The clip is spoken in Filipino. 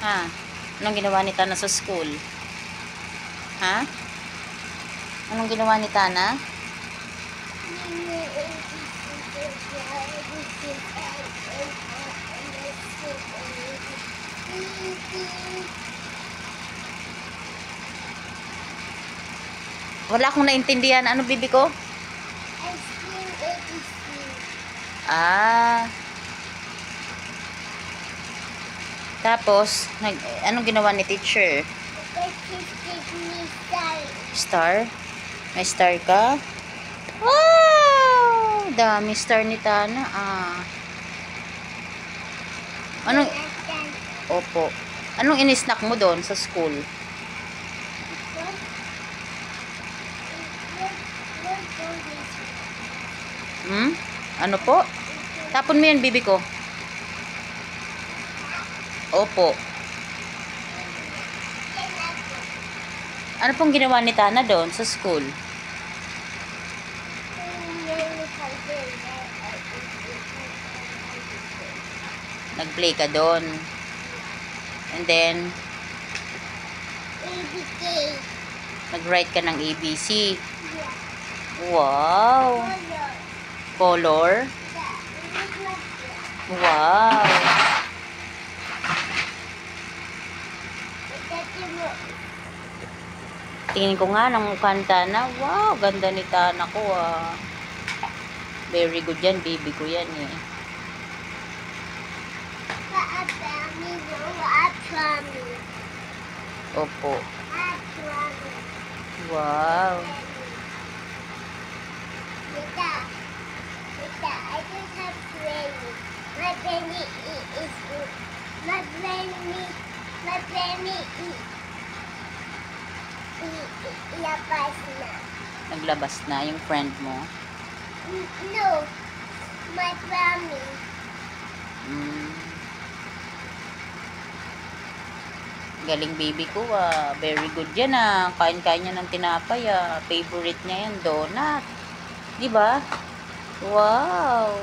Ha? Anong ginawa ni Tana sa school? Ha? Anong ginawa ni Tana? Wala akong naintindihan. Ano, bibi ko? Ah. Tapos, anong ginawa ni teacher? Star? May star ka? Wow! Dami star ni Tana. Ah. Anong... Opo. Anong in-snack mo doon sa school? Hmm? Ano po? Tapon mo yan, bibi ko. Opo. Ano pong ginawa ni Tana doon sa school? Nag-play ka doon. And then, nag-write ka ng ABC. Wow. Color? Wow. Tingin ko nga ng mukha ni Tana. Wow, ganda ni Tana ko ah. Very good yan, baby ko yan eh. Opo. Wow. I just have training. My brainy ilabas na. Naglabas na yung friend mo? No. My brainy. Galing baby ko ah. Very good yan ah. Kain-kain niya ng tinapay ah. Favorite niya yan, donut. Diba? Wow.